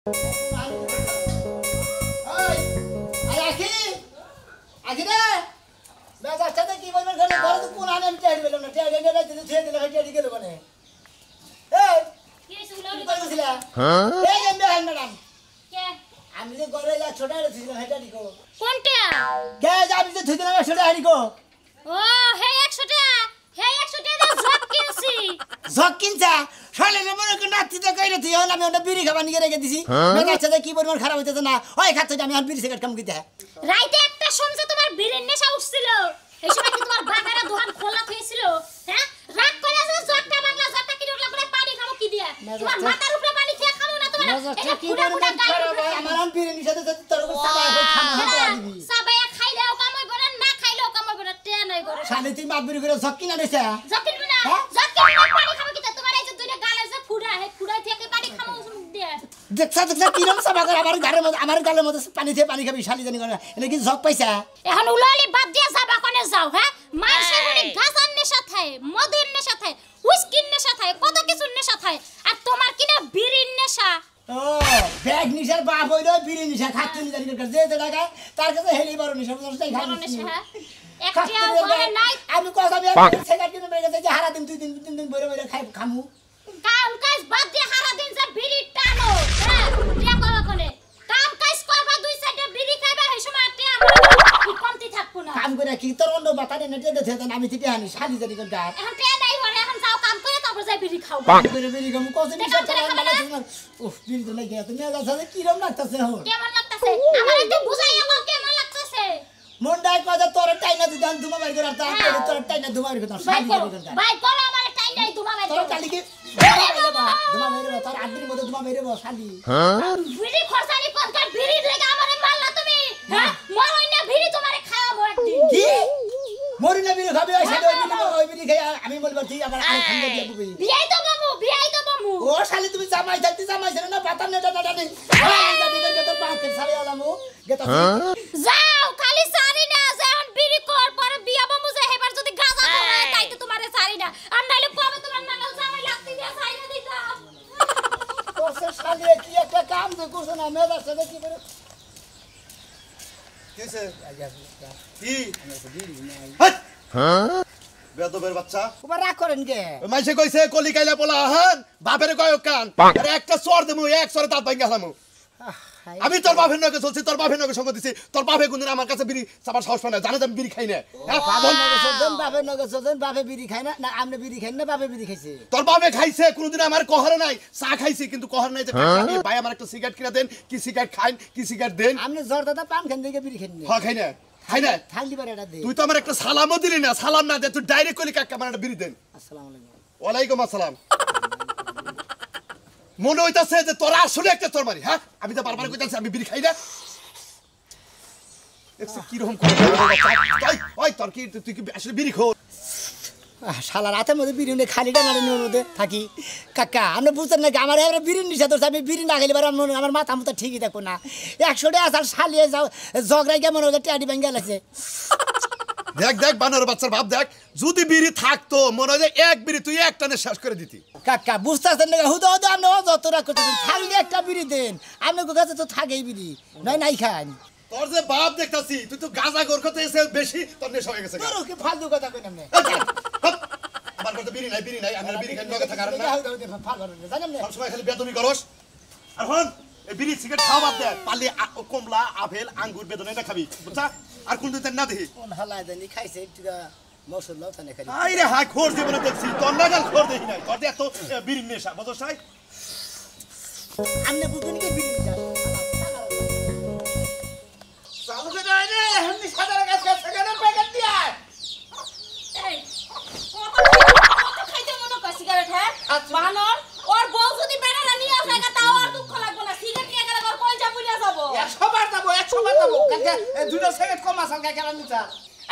আমি যে ঘরে যা ছোট ছিল হেটা দিকো কোনটা কে যাবি যে থুইতে না ছোট হাড়িকো ও হে 100 টাকা হে 100 টাকা জগ কিনছি জগ কিনছা শালে রে মনে করে নাতি তো কইরে তুই হল আমি ওটা বিড়ি খাবা নিয়ে রেখে দিছি মেগা চাতে কি পরিমাণ খারাপ হইতেছে না ওই খাচ্ছে আমি আর বিড়ি সিগারেট কাম কিতে রাইতে একটা সমঝে তোমার বীরের নেশা উঠছিল এই সময় কি তোমার বাগারা দোকান খোলা হয়েছিল হ্যাঁ রাত করে আছে জগটা বাংলা জগটা কি উঠলা করে পানি খাবো কি দিয়া তোমার মাথার উপরে পানি খেয়ে খাবো না তোমার এটা পুরা পুরা গাল আমার আন বিড়ি নিশাতে তোর উপর সাবাই হই খানা দিবি সাবাই খাইলেও কাম হইব না না খাইলেও কাম হইব না তে নাই করে শালে তুই মাপ বিড়ি করে জগ কিনা দেছা জগ কিনবি না জগ কিনবি না পানি খাবো কি তোমার এই যে দুইটা গালে যে ফুড়া হে ফুড়া থেকে পানি খাবো মুখ দিয়া দেখছা কিরম সাবা করে আমার গালের মধ্যে পানি দিয়ে পানি খাবি শালি জানি করে এটা কি জগ পাইছা এখন উলালি বাদ দিয়া যাবা কোনে যাও হ্যাঁ মাইসের মনে গাজার নেশা থাকে মদের নেশা থাকে হুইস্কির নেশা থাকে কত কিছু নেশা থাকে আর তোমার কিনা বিড়ির নেশা ও ব্যাগ নিশার বাপ হইলো বিড়ি নিশা খাচ্ছি নি জানি করে যে টাকা তার কাছে হেলি বড় নিশা বুঝছস খাই নেশা হ্যাঁ একটিও ঘরে নাই আমি কথা আমি সিগারেট কিনে বের গেছে যে হারা দিন 2 দিন বইরে বইরে খাই খামু কাম কাজ বাদ দিয়ে হারা দিন যে বিড়ি টানো হ্যাঁ টিয়া কবা কোনে কাম কাজ করবা দুই সাইডে বিড়ি খাইবা এই সময় টিয়া কি কমতি থাকবো না কাম করে কি তোর অন্য বাতারে নেটে দেছে আমি থেকে আনি শালি জানি করে গায় এখন টিয়া নাই ঘরে এখন যাও কাম করে তারপর যাই বিড়ি খাও করে বিড়ি খামু কত নিশা চালা মানে উফ বিড়ি তো লাগে তুমি যাচ্ছে কি রকম লাগতাছে এখন কেমন লাগতাছে আমার একটু বুঝাইয়া বল কেমন লাগতাছে মন্ডাই কথা তোর টাইনা দিদান ধুমা বাইর করে তা তোর টাইনা ধুমা বাইর করে শালি জানি করে ভাই করো আমার টাইনাই ধুমা বাইর তোর কালি কি ধুমা বাইর তোর আদির মধ্যে ধুমা বাইর শালি বিড়ি খরচানি কোনকার বিড়ি লাগা আমারে মারলা তুমি হ্যাঁ মরই না বিড়ি তোমারে খাওয়াবো একদিন কি মরি না বিড়ি খাবে ওই বিড়ি খাই আমি বলবো তুই আবার আর খাঙ্গে দিয়ে দিবি বিয়াই তো বাবু ও শালি তুমি জামাই থাকতে জামাই ছেড়ে না পাতা নেটা নেটা নেই জানি করে তোর বাপে ছাড়ে আলামু গেতা যাও খালি সারি না যখন বিড়ি কর পরে বিয়া বাবু যে হেবার যদি গাজা খায় তাই তো তোমারে সারি না আর নাইলে কবে তোমার নাগাল জামাই লাগতে দিয়া সাইরা দিতাম তোর শালি কি একটা কাম দে করছ না মেয়ের সাথে কি করে কিসে কি হট হ্যাঁ বেদবের বাচ্চা ওবা রাগ করেন কে মাইসে কইছে কলি কাইলা পোলা হন বাপের কয় কান আরে একটা সর দেমু এক সরে দাঁত ভাঙা হালামু আমি তোর বাপের নকে চলছি তোর বাপের নকে সঙ্গ দিছি তোর বাপে কোনদিন আমার কাছে বিড়ি চাবার সাহস পায় না জানে আমি বিড়ি খাই না বাপের নকে চলছেন বাপে বিড়ি খায় না না আপনি বিড়ি খাই না বাপে বিড়ি খাইছে তোর বাপে খাইছে কোনদিন আমার কহরে নাই চা খাইছি কিন্তু কহর নাই যে ভাই আমার একটা সিগারেট কিনা দেন কি সিগারেট খাইন কি সিগারেট দেন আপনি জ্বর দাদা পান খান থেকে বিড়ি খান হ্যাঁ খাই না খাই না থাকলি পারে এটা দে তুই তো আমার একটা সালামও দিলি না সালাম না দে তুই ডাইরেক্ট কলি কাকা আমার একটা বিড়ি দেন আসসালামু আলাইকুম ওয়ালাইকুম আসসালাম মনে হইতাছে যে তোরা আসলে একটা তোর মারি হ্যাঁ আমি তো বারবার কইতাছি আমি বিড়ি খাই না দেখছিস কি রকম করে ওই তোর কি তুই কি আসলে বিড়ি খো শালা রাতের মধ্যে বিড়ি নিয়ে খালিটা নাড়ানোর মধ্যে থাকি কাকা আপনি বুঝতেন নাকি আমার এবার বিড়ি নিশা ধরছে আমি বিড়ি না খেলে আমার মাথা মতো ঠিকই থাকবো না 100 টাকা আসার শালিয়ে যাও ঝগড়াই কেমন হচ্ছে ট্যাডি ব্যাঙ্গে গেছে দেখ দেখ বানর বাচ্চার ভাব দেখ যদি বিড়ি থাকতো মনে হয় এক বিড়ি তুই এক টানে শেষ করে দিতি কাকা বুঝতেছেন না হুদা হুদা আপনি যতটা করতেছেন থাকলে একটা বিড়ি দেন আপনার কাছে তো থাকেই বিড়ি নাই খান তোর যে বাপ দেখতাছি তুই তো গাঁজা গোর করতে এসে বেশি তোর নেশা হয়ে গেছে কি ফালতু কথা কই না আমার কাছে বিড়ি নাই আমরা বিড়ি খাই নগে থাকার না জানেন না সব সময় খালি বেদমি করস আর হন এই বিড়ি সিগারেট খাওয়া বাদ দে পারলে কমলা আপেল আঙ্গুর বেদনা এটা খাবি বুঝছা আর কোন দিন না দেখি কোন হালায় জানি খাইছে একটুকা মৌসুম লাও তানে খালি আই রে হাই খোর জীবনে দেখছি তোর নাগাল খোর দেখি নাই তোর এত বিড়ি নেশা বুঝছ নাই আমনে বুঝুন কি বিড়ি নিশা চালু করে দে রে এমনি সাদার কাছে সেখানে প্যাকেট দিয়া এই কত খাইতে মনে কর সিগারেট হ্যাঁ বানর ওর বউ যদি বেড়া নিয়ে আসে তাও আর দুঃখ লাগবে না সিগারেট নিয়ে গেলে ওর কলজা পুড়ে যাবো 100 বার যাবো কাকা দুটো সেকেন্ড কম আসাল কাকা নিতা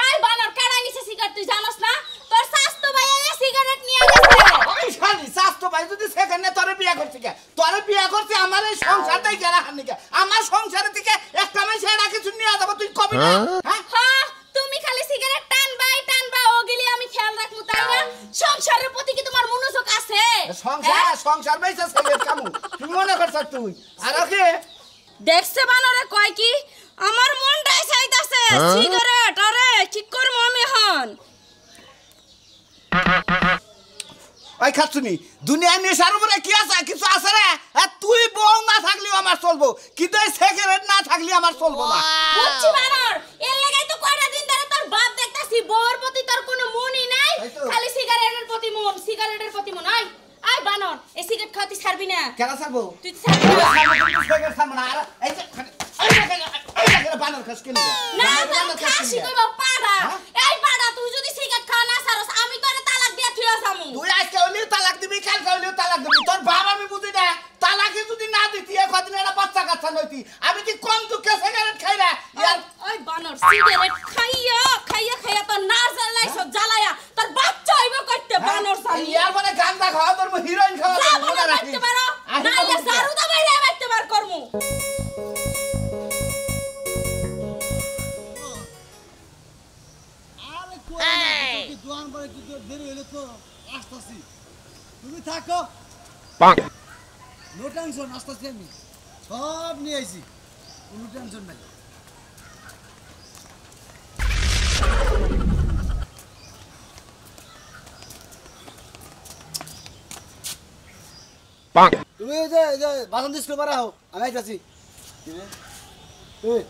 এই বানর কারা নিছে সিগারেট তুই জানোস না তোর স্বাস্থ্য ভাই এই সিগারেট নিয়ে গেছে ওই শালি স্বাস্থ্য ভাই যদি সেখানে তোরে বিয়া করতে কে তোরে বিয়া করতে আমার এই সংসারটাই গেরা হানি কে আমার সংসারের থেকে একটা মাস এরা কিছু নিয়ে যাব তুই কবি না হ্যাঁ হ্যাঁ তুমি খালি সিগারেট টানবা ওগিলি আমি খেয়াল রাখমু তাই না সংসারের প্রতি কি তোমার মনোযোগ আছে সংসার বাইসা সিগারেট কামু তুই মনে করছ তুই আর ওকে দেখছে বানরে কয় কি আমার মনটাই চাইতাছে সিগারেট আরে কি করব আমি এখন ওই খাচ্ছুনি দুনিয়া নেশার উপরে কি আছে কিছু আছে রে তুই বউ না থাকলেও আমার চলবো কিন্তু এই সিগারেট না থাকলে আমার চলবো না বুঝছি বানর এর লাগাই তো কয়টা দিন ধরে তোর বাপ দেখতাছি বউর প্রতি তোর কোনো মনই নাই খালি সিগারেটের প্রতি মন সিগারেটের প্রতি মন আই বানর এই সিগারেট খাওয়াতে ছাড়বি না কেন ছাড়বো তুই ছাড়বি না সিগারেট ছাড়বো না আর এই যে বানর খাস কেন না না খাসি কইবো পাড়া এই পাড়া তুই যদি সিগারেট খাওয়া না ছাড়স আমি তোরে তালাক দিয়ে থুয়া যামু তুই আজকে হইলেও তালাক দিবি কালকে হইলেও তালাক দিবি তোর বাবা আমি বুঝি না তালাকে যদি না দিতি কদিন একটা বাচ্চা কাচ্চা নইতি আমি কি কম দুঃখে সিগারেট খাই না ইয়ার ওই বানর সিগারেট খাইয়া খাইয়া খাইয়া তো না জ্বালাই সব জ্বালায়া তোর বাচ্চা হইব কইতে বানর সালি ইয়ার মানে গান্দা খাওয়া তোর হিরোইন খাওয়া যা বানর বাইতে পারো নাইলে জারু দা বাইরে বাইতে পার করমু দোকান পরে কিন্তু দেরি হইলে তো আসতেছি তুমি থাকো নো টেনশন আসতেছি আমি সব নিয়ে আইছি কোনো টেনশন নাই তুমি এই যে বাসন দিস করে হও আমি আইতাছি এই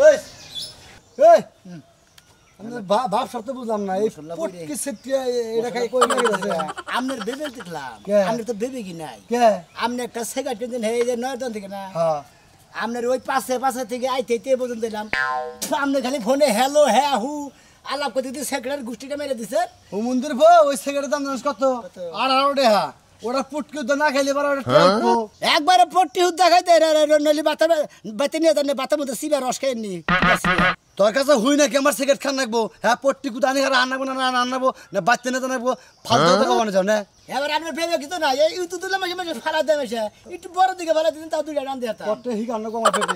এই এই আমি বাপ শব্দ বুঝলাম না এই পটকি সেটিয়া এটা খাই কই গেছে আমনের বেবে দেখলাম কে? আমনের তো বেবে কি নাই কে আমনে একটা সিগারেট কিনতেন হে যে নয়তন থেকে না হ্যাঁ আমনের ওই পাশে থেকে আইতে পর্যন্ত দিলাম আমনে খালি ফোনে হ্যালো হ্যাঁ হু আলাপ করতে দিয়ে সিগারেট গুষ্টিটা মেরে দিছে ও মন্দির বউ ওই সিগারেটের দাম জানিস কত 18 টাকা ওটা পুটকি তো না খাইলে পারে ওটা টেকবো একবারে পট্টি হুদ দেখাইতে নলি বাতা বাতে নিয়ে জানে বাতার মধ্যে সিবা রস খাইনি তোর কাছে হুই নাকি আমার সিগারেট খান রাখবো হ্যাঁ পট্টি কুদা আনি আর আনবো না আনবো না বাচ্চা না জানাবো ফালতু কথা বলে যাও না এবার আপনার ভেবে কিন্তু না এই ইউটিউব দিলে মাঝে মাঝে ফালা দেয় মাসে একটু বড় দিকে ফালা দিন তাও দুইটা রান দিয়ে পট্টি হিক আনবো আমার পেটে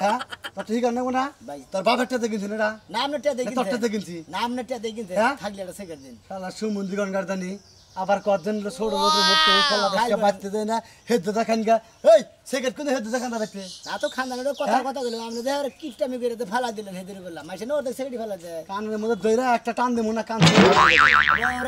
হ্যাঁ পট্টি হিক আনবো না তোর বাপেরটা দেখিস না এটা না আপনারটা দেখি তোরটা কিনছি না আপনারটা দেখি হ্যাঁ? থাকলে একটা সিগারেট দিন শালা সুমন্দির গার্দানি আবার কজন ছোট রোদে মুক্ত ফলা দেখে বাঁচতে দেয় না হেদ দেখান গা এই সিগারেট কোন হেদ দেখান দা দেখতে তা তো খানদানের কথা কথা বললাম আমরা দেখে আর কিপটা আমি করে ফালা দিলেন হেদির বললাম মাসে না ওদের সিগারেট ফালা যায় কানের মধ্যে দইরা একটা টান দেবো না কান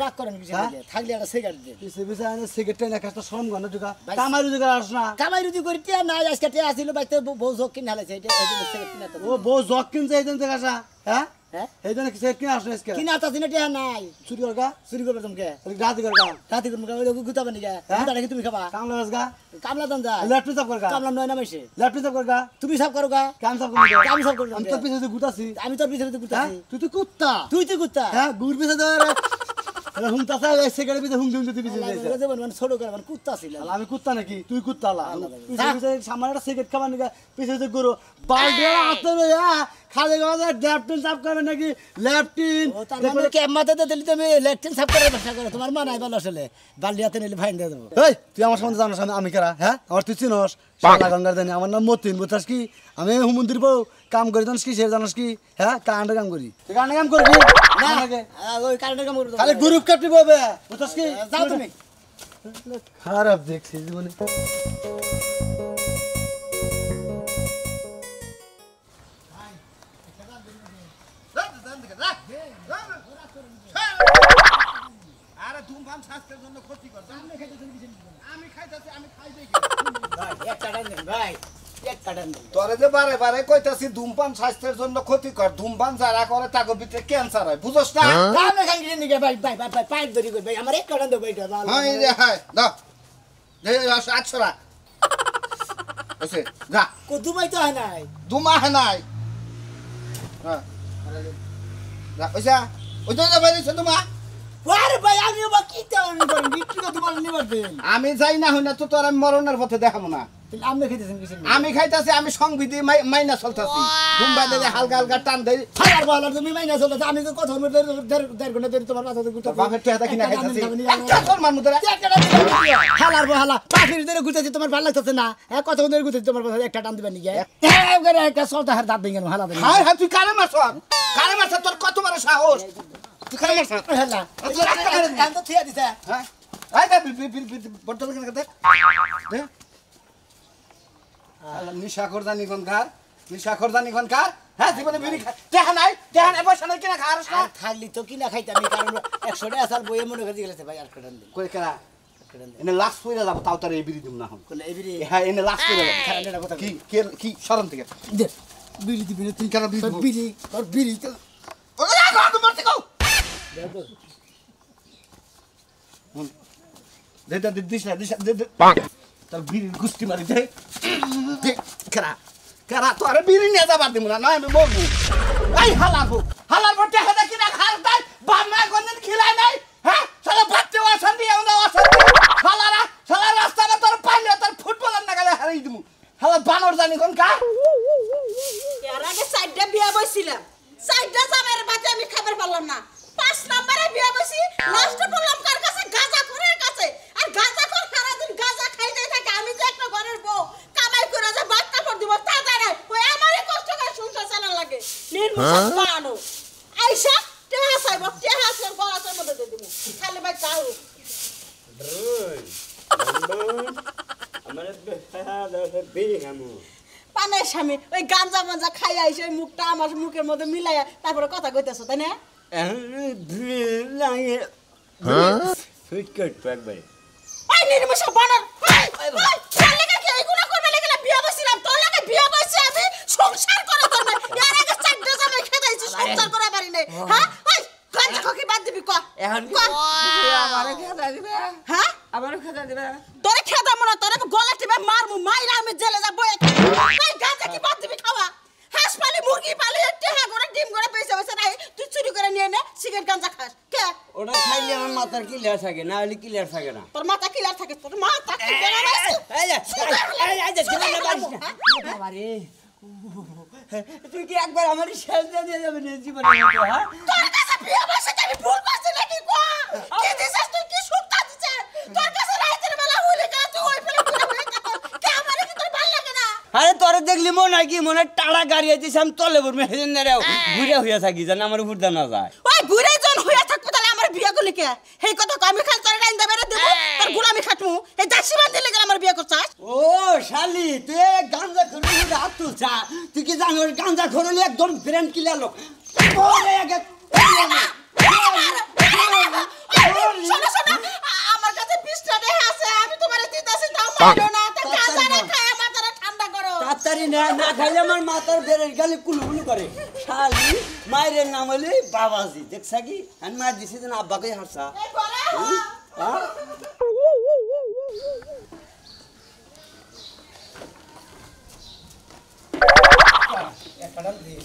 রাগ করেন কিছু থাকলে একটা সিগারেট দিন পিছে পিছে আনে সিগারেট না একটা শ্রম গণ জুগা কামাই জুগা আস না কামাই রুজি করি টিয়া নাই আজকে টিয়া আসিল বাইতে বউ যোগ কিনে হালাইছে এটা সিগারেট কিনা তো ও বউ জগ কিনছে এই দিন থেকে আসা হ্যাঁ হ্যাঁ এই দিন সিগারেট কিনে আসলে আজকে কিনা তো সিনে টিয়া নাই চুরি করগা চুরি করবে তোমাকে রাতি করগা রাতে করবো গুতাবে নাকি গুতা নাকি তুমি খাবা কামলা রাজগা কামলা দান যা ল্যাপটপ সাফ করগা কামলা নয় না মাসে ল্যাপটপ সাফ করগা তুমি সব করো গা কাম সাফ করগা আমি সব করবো আমি তোর পিছে গুতাছি আমি তোর পিছনে হ্যাঁ গুতাছি তুই তো কুত্তা তুই তুই গুতা হ্যাঁ গুড় পিছে ধর হুমতাছে সিগারেট পিছে হুম হুম দিতে পিছে যাইছে মানে ছোট করে মানে কুত্তা ছিল আমি কুত্তা নাকি তুই কুত্তা লা পিছে পিছে সামনে একটা সিগারেট খাবার নাকি পিছে পিছে গরু বালডি হাতে লইয়া খালি গাজা ল্যাপটপ সাফ করবে নাকি ল্যাপটিন ও তার মানে কি মাথাতে দিলি তুমি ল্যাকটিন সাফ করে ব্যবসা করো তোমার মা নাই ভালো আসলে বালদি হাতে নিলে ফাইন দিয়ে দেবো এই তুই আমার সামনে জানাস আমি কারা হ্যাঁ আমার তুই চিনস শালা গঙ্গার জানি আমার নাম মতিন বুঝাস কি আমি হুমন্দির বউ কাম করি জানিস কি সে জানিস কি হ্যাঁ কান্ডে কাম করি তুই কান্ডে কাম করবি না ওই কারেন্টের কাম করো খালি গ্রুপ কাটবি ববে বুঝাস কি যাও তুমি খারাপ দেখছি জীবনে আরে ধূমপান স্বাস্থ্যের জন্য ক্ষতিকর আমি খাইতেছি আমি খাই দেখি একটা টান দেন ভাই একটা টান দেন তোরে যে বারে বারে কইতাছি ধূমপান স্বাস্থ্যের জন্য ক্ষতিকর ধূমপান যারা করে তাকে ভিতরে ক্যান্সার হয় বুঝছ না আমরা খালি দিন নিকে ভাই ভাই ভাই পাইপ ধরি কই ভাই আমার একটা টান দাও ভাই হাই রে হাই দাও দে 800 টাকা ওসে যা কো দুবাই তো হয় নাই দুমা হে নাই হ্যাঁ যা ওইসা ওই তো বাইরে দুমা আরে ভাই আমি বা কি তেমন করেন বিক্রি করতে পারেন নিবার দেন আমি যাই না হই না তো তোর আমি মরণের পথে দেখাবো না তাহলে আপনি খেতেছেন কিছু আমি খাইতাছি আমি সংবিধি মাইনা চলতাছি দুম্বাই দিলে হালকা হালকা টান দেই হাজার বলা তুমি মাইনা চলে আমি তো কথা দেড় ঘন্টা ধরে তোমার মাথা ঘুরতে বাপের টেহাটা কিনা খাইতাছি একটা তোর মান মুদরা হালার বহালা পাখির ধরে ঘুরতেছি তোমার ভালো লাগতেছে না এক কথা ধরে ঘুরতেছি তোমার কথা একটা টান দিবেন নিকে একটা সলতা হার দাঁত ভেঙে হালা দেন হাই হাই তুই কারে মারছ তোর কত বড় সাহস তুই কেন মারছ হেলা কান তো থিয়া দিছে হ্যাঁ আই দে বটল কেন দে দে নিশা করদানি কোন কার হ্যাঁ জীবনে বিড়ি খা দেখা নাই বসে নাই কিনা খারস না আর থাকলি তো কিনা খাইতাম কারণ 100 টাকা আসার বইয়ে মনে করে গেছে ভাই আর কটান দিন কই কেনা এনে লাস্ট কইরা যাব তাও তার এই বিড়ি দিম না হন বলে এই বিড়ি হ্যাঁ এনে লাস্ট কইরা যাব খারাপ এটা কথা কি কি শরম থেকে দে বিড়ি দিবি না তুই কেন বিড়ি দিব? বিড়ি আর বিড়ি তো ওরে গো মারতে কও দে দিস না দে তার বিড়ি গুষ্টি মারি দে দে কারা তো আরে বিড়ি নিয়ে যাবার দিমু না নয় আমি বলবো এই হালার বটে হেদা কিনা খাস তাই বামনা কোনদিন খিলাই নাই হ্যাঁ সালা বাচ্চা ওয়াসান দিয়ে আমরা ওয়াসান সালা রাস্তাটা তোর পাইলে তোর ফুটবলার না গেলে হারাই দিমু হালা বানর জানি কোন কা এর আগে 4টা বিয়া বইছিলাম 4টা জামাইয়ের বাচ্চা আমি খাবার পারলাম না 5 নম্বরে বিয়া বইছি লাস্টে বললাম কার কাছে গাঁজাখোরের কাছে আর গাঁজাখোর সারা দিন গাঁজা খাইতে থাকে আমি যে একটা ঘরের বউ কামাই করে যে ভাত কাপড় দিব তা জানে ওই আমারই কষ্ট করে সংসার চালান লাগে নির্মুষ বানো আইসা টেহা সাইব টেহা সাইব গলার মধ্যে দিয়ে দিমু খালি ভাই চাও পানের স্বামী ওই গাঞ্জা খাই আইসে ওই মুখটা আমার মুখের মধ্যে মিলাইয়া তারপরে কথা কইতেছো তাই না ওই নির্মুষ বানর তোর লাগা কি এগুলা করবে লাগা বিয়া বসিলাম তোর লাগা বিয়া বসি আমি সংসার করে তোর না এর আগে 4টা জামাই খেদাইছি সংসার করা পারি নাই হ্যাঁ ওই গাঞ্জা খকি বাদ দিবি ক এখন কি আমারে খেদা দিবে হ্যাঁ আমারে খেদা দিবে তোরে খেদা মনে তোরে গলা টিপে মারমু মাইরা আমি জেলে যাব এই গাঞ্জা কি বাদ দিবি খাওয়া হাঁস পালি মুরগি পালি টেহা করে ডিম করে পয়সা পয়সা নাই তুই চুরি করে নিয়ে নে সিগারেট গাঞ্জা খাস কে ওটা খাইলে আমার মাথার ক্লিয়ার থাকে না হলে ক্লিয়ার থাকে না তোর মাথা কিলার থাকে তোর মাথা কিলার আছে এই যে ছেলে বাড়িস না বাবা রে তুই কি একবার আমার শেষ দিয়ে যাবে না জীবনে হ্যাঁ তোর কাছে বিয়ে বসে আমি ভুল করছি নাকি কো কি দিছিস তুই কি সুক্তা দিছিস তোর কাছে রাতের বেলা হইলে কা তুই ওই ফেলে পুরো হয়ে থাকো কে আমারে কি তোর ভালো লাগে না আরে তোরে দেখলি মনে হয় কি মনে টাড়া গাড়ি আইছিস আমি তলে বলবো হেজেন রে ঘুরে হইয়া থাকি জান আমার উপর না যায় ওই ঘুরে জন হইয়া থাকবো তাহলে আমার বিয়ে করলি কে হেই কথা তো আমি খালি তোর রাইন দেবে দেব তোর গোলামি খাটমু এই দাসী বান্ধি লাগা আমার বিয়ে করছাস ও শালি তুই গাঞ্জা খরলি হাত তুলছা তুই কি জানো গাঞ্জা খরলি একদম ব্রেন কিলার লোক ওরে আগে শোনো শোনো আমার কাছে 20 টাকা আছে আমি তোমারে দিতাছি দাও মারো না তা গাঁজা না খায় মাথাটা ঠান্ডা করো তাড়াতাড়ি না খাইলে আমার মাথার বেরের গালে কুলুকুলু করে শালি মায়ের নাম হলে বাবাজি দেখছা কি আমি মার দিছি যেন আব্বাকে হাসা এই করে হ্যাঁ একটান দিন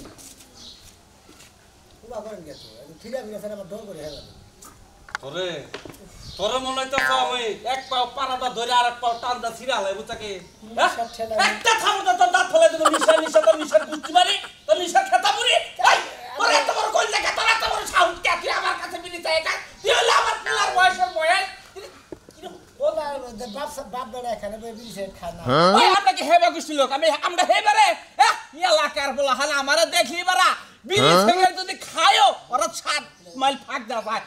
পুরা করেন গেছো ফিরে আমি গেছে আমার ডর করে হেলা তোরে মনে হইতেছ আমি এক পাও পারাটা ধরে আর এক পাও টানটা ছিড়া লাই বুঝাকে একটা থামো তো তোর দাঁত ফেলে দেবো নিশা তোর নিশার বুঝতে পারি তোর নিশার খেতা পুরি তোর এত বড় কই লাগে তোর এত বড় সাউন্ড কে তুই আমার কাছে বিলি চাই এটা তুই হলে আমার পিলার বয়সের বয়স বাপ বেড়া এখানে বিড়ি সেট খানা ওই আপনাকে হেবা গুষ্টি লোক আমরা হেবারে এলাকার বলা হালা আমারে দেখলি বারা বিড়ি থেকে যদি খায়ও ওরা 7 মাইল ফাঁক দেওয়া যায়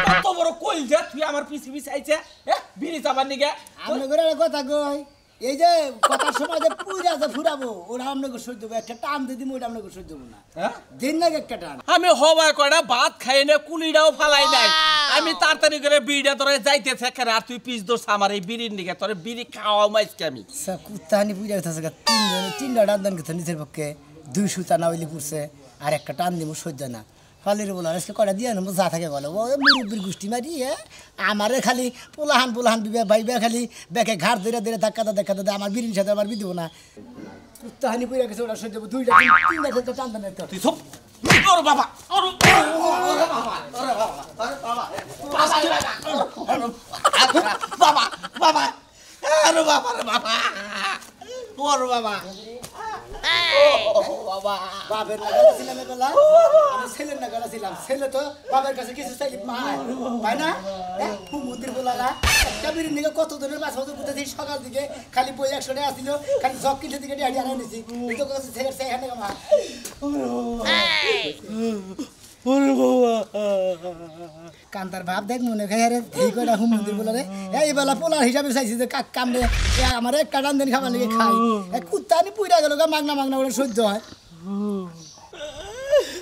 কত বড় কইল যে তুই আমার পিছে পিছে আইছে বিড়ি চাবার নিগে আমরা করে কথা কই এই যে কথার সময় যে পুরা যে ফুরাবো ওরা আপনাকে সহ্য দেবো একটা টান দিয়ে দিব ওটা আপনাকে সহ্য দেবো না দিন না একটা টান আমি হওয়ার কয়টা ভাত খাই না কুলিটাও ফালাই নাই আমি তাড়াতাড়ি করে বিড়িটা তোরে যাইতেছে কেন আর তুই পিস দোষ আমার এই বিড়ির নিগে তোরে বিড়ি খাওয়াও মাইসকে আমি কুত্তানি পুজা হইতেছে তিনটা টান দেন গেছে নিজের পক্ষে 200 টানা হইলে পড়ছে আর একটা টান দিব সহ্য না ফালির বলা আজকে কটা দিয়ে নেবো যা থাকে বলো ও মুরব্বির গোষ্ঠী মারি আমারে খালি পোলাহান বিবে ভাইবে খালি বেকে ঘাট ধরে ধরে ধাক্কা দে আমার বিরির সাথে আমার বিদিব না কুত্তাহানি পুজা গেছে ওটা সহ্য দুইটা তিনটা টান দেন একটা তুই সব ওর বাবা ওর বাবা বাবা আরে বাবা রে বাবা ওর বাবা বাবা বাপের নাগালা ছিলাম এবেলা আমি ছেলের নাগালা ছিলাম ছেলে তো বাবার কাছে কিছু চাইলে পায় না মন্দির বলারা একটা বিড়ির নিকে কত ধরনের মাছ মাছ বুঝতেছি সকাল দিকে খালি বই 100 টাকা আসছিল খালি জগ কিনতে দিকে ডিহাড়ি আনাই নিছি এই তো কাছে ছেলের চাই এখানে আমার ওরে বাবা কান্তার ভাব দেখ মনে খাই রে এই কইরা হুম মন্দির বলে রে এই বেলা পোলার হিসাবে চাইছি যে কাম রে আমার এক কাটান দিন খাবার লাগে খাই এক কুত্তানি পুইরা গেল মাগনা মাগনা বলে সহ্য হয়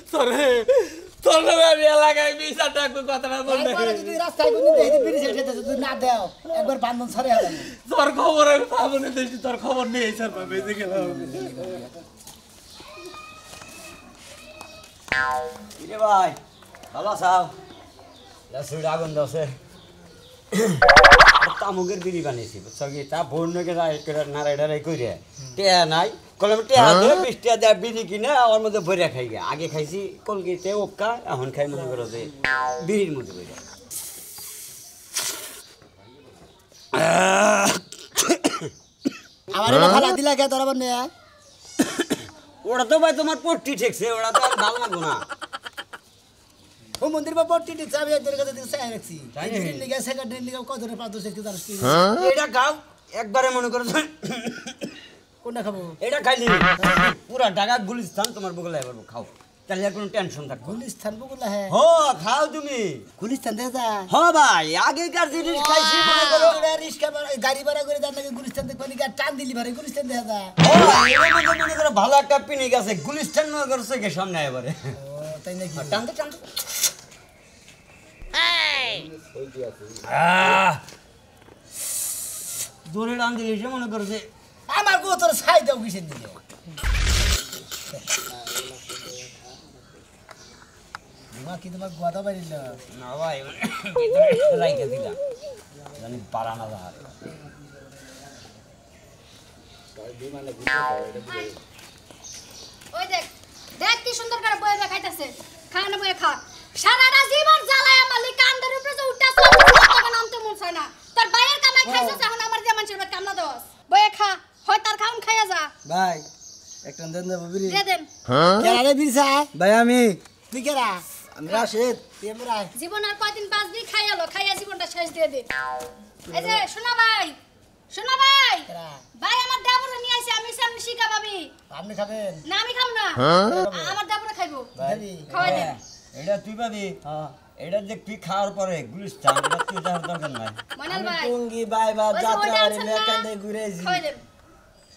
তোরে আমি এলাকায় বিচার ডাকবো কথাটা বলবে তারপরে যদি রাস্তায় কোন দিন এই বিড়ি ছেড়ে যদি না দাও একবার বান্ধন ছড়ে হবে তোর খবর আমি পাবনি দেখছি তোর খবর নেই স্যার পাবে দেখে কিরে ভাই ভালো আছাও লাসুড়ি আগুন দছে তামুকের বিড়ি বানিয়েছি বুঝছো কি তা বন্যকে নাড়াই কইরে টেয়া নাই কলম টেয়া ধরে 20 টাকা দেয় বিড়ি কিনে ওর মধ্যে ভরে খাই গে আগে খাইছি কলগেটে ওক্কা এখন খাই মনে করো যে বিড়ির মধ্যে ভরে আমার এটা খালা দিলা কে তোরা বনে ওটা তো ভাই তোমার পট্টি ঠেকছে ওটা তো আর ভালো লাগবো না ও মন্দির বা পট্টি দিতে আমি একদের কাছে দিতে চাই রাখছি দিন লিগা সেকেন্ডের লিগা কত রে পাঁচ কি জানিস কি এটা খাও একবারে মনে করো কোনটা খাবো এটা খাইলি পুরা ঢাকা গুলিস্তান তোমার বগলে এবার খাও তাহলে আর কোনো টেনশন থাকবে গুলিস্তান বগুলা হ্যাঁ হো খাও তুমি গুলিস্তান দে যা হ ভাই আগেকার জিনিস খাইছি মনে করো রিস্কা গাড়ি ভাড়া করে যান নাকি গুলিস্তান দেখবা নাকি টান দিলি ভারে গুলিস্তান দেখা যা ও এর মধ্যে মনে করো ভালো একটা পিনিক আছে গুলিস্তান মনে করছে কে সামনে এবারে ও তাই নাকি টানতে টানতে জোরে টান দিলে এসে মনে করছে আমার গো তোর ছাই দাও কিসের দিকে মা কি তোমার গোয়াদা বাড়িল না ভাই রাইকে দিলাম জানি পারা না যা ওই দেখ দেখ কি সুন্দর করে বইয়ে খাইতাছে খানা বইয়ে খা সারাটা জীবন জ্বালায় আমার কান্দের উপরে যে উঠতাছ তখন নামতে মন চায় না তোর বাইরের কামাই খাইছস এখন আমার দিয়ে মানুষের কাম না দস বইয়ে খা হয় তার খাউন খাইয়া যা ভাই একটা দেন দেব বিড়ি দে দেন কেরা রে বিরসা ভাই আমি তুই কেরা আমি রাশেদ তুই আমরাই জীবন আর কয়দিন বাঁচ দি খাইয়ালো খাইয়া জীবনটা শেষ দিয়ে দে এই যে শোনা ভাই কেরা ভাই আমার দেবরে নিয়ে আইছে আমি সামনে শিকা ভাবি আপনি খাবেন না আমি খাম না আমার দেবরে খাইবো ভাবি খাওয়াই দেন এটা তুই পাবি এটা যে তুই খাওয়ার পরে গুলিস্তান এটা তুই যাওয়ার দরকার নাই মনাল ভাই টুঙ্গি বাই বা ওই যে যাত্রা ওইটা বাড়ি আছেন না? মেকান্দে ঘুরেছি খাওয়াই দেন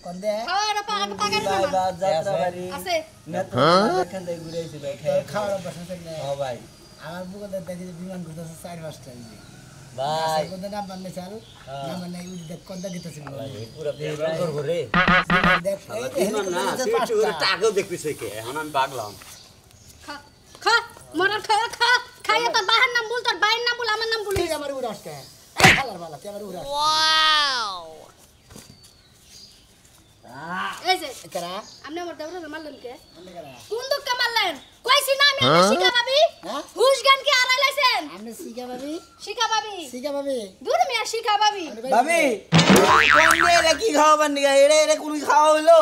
কোন দে খাওয়ার পাকা পাকা বাই বা না যাত্রা বাড়ি আছে মেকান্দে ঘুরেছি ভাই খাই খাওয়ার বসে থাকলে ও ভাই আমার বুকে দেখি যে বিমান ঘুরতেছে 4-5টা ভাই কোন না মানে চাল না মানে ওই দেখ কোনটা গিতেছিল পুরো পেট করব রে দেখ এই দিমান না তুই একটু করে টাকাও দেখবিস কি এখন আমি পাগলাম খা খা মরার খা খা খাইয়া তোর বাহার নাম বল তোর বাইয়ের নাম বল আমার নাম বলিস তুই আমার উড়াস কে এই খালার বালা তুই আমার উড়াস এই যে কেরা আপনি আমার দেবরে মারলেন কে আপনি কেরা কোন দুঃখে মারলেন কইছি না আমি আপনার শিকা ভাবি হ্যাঁ? হুশ জ্ঞান কি আড়াই লাইছেন আপনি শিখা ভাবি শিকা ভাবি শিখা ভাবি দূর মিয়া শিকা ভাবি ভাবি কোন এরা কি খাওয়াবার নিগা এরা কোন খাওয়া হলো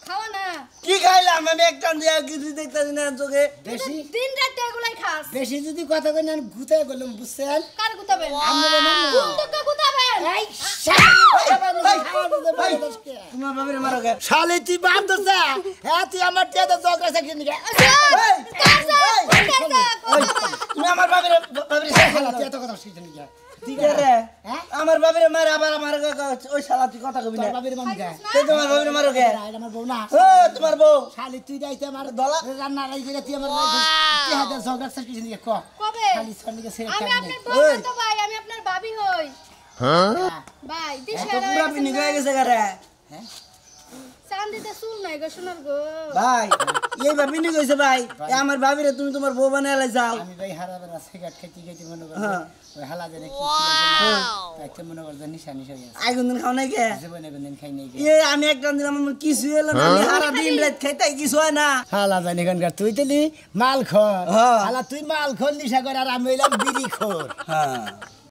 খাওয়া না কি খাইলাম আমি একটা দিয়ে কিছু দেখতেছি না চোখে বেশি দিন রাত এগুলাই খাস বেশি যদি কথা কই না গুতায় বললাম বুঝছেন কার গুতাবেন আমরা না কোন দুঃখে গুতাবেন এই তোমার ভাবির মারো কে শালি তুই বাম দোসা হ্যাঁ তুই আমার টেদা জগরা সাকিন নিকে তুমি আমার ভাবির শালা তুই এত কথা শিখছিস নিকে ঠিক আছে হ্যাঁ? আমার ভাবির মারে আবার আমার ওই শালা তুই কথা কবি না তোর বাবির মামকে তোমার ভাবির মারো কে এটা আমার বউ না ও তোমার বউ শালি তুই যাইতে আমার দলা রান্না রাই করে তুই আমার তুই হাতে জগরা সাকিন নিকে ক কবে শালি সর নিকে ছেড়ে আমি কাটনে আপনার বউ তো ভাই আমি আপনার ভাবি হই ভাই দিশে তো পুরা পিনি হয়ে গেছে গারে চান্দিতে চুল নাই গো সোনার গো ভাই এই ভাবি নি কইছে ভাই এ আমার ভাবিরে তুমি তোমার বউ বানাইলে যাও আমি ভাই হারাবেলা সিগারেট খেতে খেতে মনে করি হ্যাঁ। ওই হালা জানে কি তাইতে মনে করি নিশা নিশা হয়ে আছে আই কোনদিন খাও নাই কে জীবনে কোনদিন খাই নাই এ আমি একটা দিলাম আমার কিছু এলো না আমি সারা দিন রাত খাইতে কিছু হয় না হালা জানি এখানকার তুই তেলি মাল খর হ্যাঁ। হালা তুই মাল খর নিশা করে আর আমি হইলাম বিড়ি খর হ্যাঁ